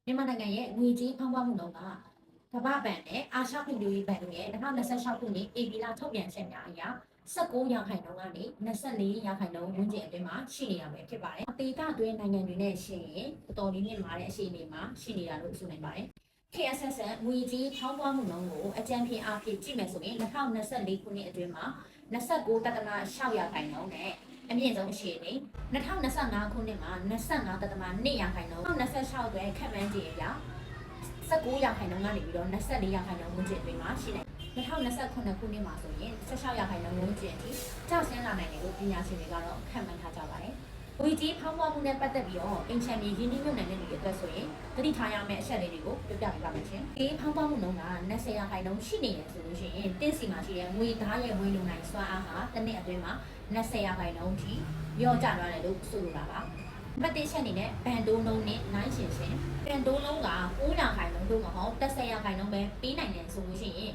မြန်မာနိုင်ငံရဲ့ငွေကြေးဖောင်းပွားမှုနှုန်းကကမ္ဘာ့ဘဏ်နဲ့အာရှဖွံ့ဖြိုးရေးဘဏ်တို့ရဲ့2026ခုနှစ်ဧပြီလထုတ်ပြန်ချက်များအရ19ရာခိုင်နှုန်းကနေ24ရာခိုင်နှုန်းဝန်းကျင်အတွင်းမှာရှိနေရမယ်ဖြစ်ပါတယ်။အသေးကအတွင်းနိုင်ငံတွေနဲ့ရှိရင်အတော်လေးမြင့်မားတဲ့အခြေအနေမှာရှိနေတာလို့ဆိုနိုင်ပါတယ်။ KSS ငွေကြေးဖောင်းပွားမှုနှုန်းကိုအကြံဖြေအားဖြင့်ကြည့်မယ်ဆိုရင်2024ခုနှစ်အတွင်းမှာ29.6ရာခိုင်နှုန်းနဲ့အမြင့်ဆုံးအခြေအနေ2025ခုနှစ်မှာ25.2ရာခိုင်နှုန်း2026အတွက်ခန့်မှန်းကြည့်ရ19ရာခိုင်နှုန်းကနေပြီးတော့24ရာခိုင်နှုန်းဝန်းကျင်အတွင်းမှာရှိနေ2029ခုနှစ်မှာဆိုရင်16ရာခိုင်နှုန်းဝန်းကျင်အထိကျဆင်းလာနိုင်တယ်လို့ပညာရှင်တွေကတော့ခန့်မှန်းထားကြပါတယ်။ငွေကြေးဖောင်းပွားမှုနဲ့ပတ်သက်ပြီးတော့အင်ချန်မြေရင်းနှီးမြှုပ်နှံတဲ့လူတွေအတွက်ဆိုရင်သတိထားရမယ့်အချက်လေးတွေကိုပြောပြပေးပါမယ်ရှင်။ဒီဖောင်းပွားမှုနှုန်းက20ရာခိုင်နှုန်းရှိနေတယ်ဆိုလို့ရှိရင်တင်းစီမှာရှိတဲ့ငွေသားရဲ့ဝင်လုံနိုင်စွမ်းအားဟာတစ်နှစ်အတွင်းမှာ20ရာခိုင်နှုန်းထိလျော့ကျသွားတယ်လို့ဆိုလိုတာပါ။ပတ်တိချက်အနေနဲ့ဘန်တိုးနှုန်းနဲ့နိုင်ရှင်ဘန်တိုးနှုန်းက9ရာခိုင်နှုန်းတို့မဟုတ်10ရာခိုင်နှုန်းပဲပေးနိုင်တယ်ဆိုလို့ရှိရင်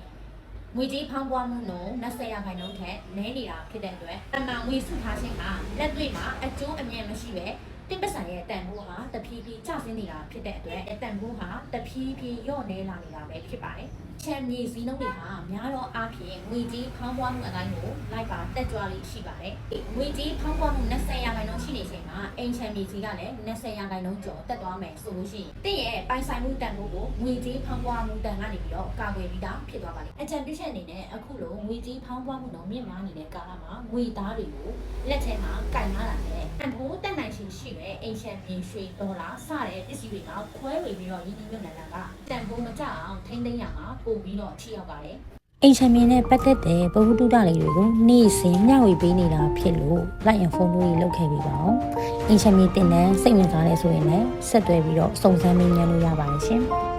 ငွေကြေးဖောင်းပွားမှုနှုန်း20ရာခိုင်နှုန်းထက်နည်းနေတာဖြစ်တဲ့အတွက်အမှန်ငွေစုထားခြင်းကလက်တွေ့မှာအကျိုးအမြတ်မရှိပဲတင်ပစံရဲ့တန်ဖိုးဟာတဖြည်းဖြည်းကျဆင်းနေတာဖြစ်တဲ့အတွက်တန်ဖိုးဟာတဖြည်းဖြည်းလျော့နည်းလာနေတာပဲဖြစ်ပါတယ်။ချန်မြေစည်းနှုန်းတွေဟာများတော့အားဖြင့်ငွေကြေးဖောင်းပွားမှုအတိုင်းကိုလိုက်ပါတက်ကြွလေးရှိပါတယ်။ငွေကြေးဖောင်းပွားမှု20ရာခိုင်နှုန်းရှိနေချိန်မှာအိမ်ချန်မြေစည်းကလည်း20ရာခိုင်နှုန်းကျော်တက်သွားမယ်ဆိုလို့ရှိရင်တင့်ရဲ့ပိုင်ဆိုင်မှုတန်ဖိုးကိုငွေကြေးဖောင်းပွားမှုတန်ကနေပြီးတော့ကာကွယ်ပြီးသားဖြစ်သွားပါလိမ့်။အကြံပြုချက်အနေနဲ့အခုလိုငွေကြေးဖောင်းပွားမှုနှုန်းမြင့်မားနေတဲ့ကာလမှာငွေသားတွေကိုလက်ထဲမှာကင်ထားတာနဲ့တန်ဖိုးတက်နိုင်ခြင်းရှိတဲ့အိမ်ချန်မြေရွှေဒေါ်လာစတဲ့ပစ္စည်းတွေကခွဲဝေပြီးတော့ရင်းနှီးမြှုပ်နှံတာကတန်ဖိုးမကျအောင်ထိန်းသိမ်းရမှာပို့ပြီးတော့ထိရောက်ပါတယ်အိမ်ချမ်းမင်းနဲ့ပတ်သက်တဲ့ဗဟုသုတလေးတွေကိုနေ့စဉ်မျှဝေပေးနေတာဖြစ်လို့ like and follow လေးလုပ်ခဲ့ပြီးပါအောင်အိမ်ချမ်းမင်းတင်တဲ့စိတ်ဝင်စားလဲဆိုရင်လည်းဆက်သွယ်ပြီးတော့စုံစမ်းမေးမြန်းလို့ရပါတယ်ရှင်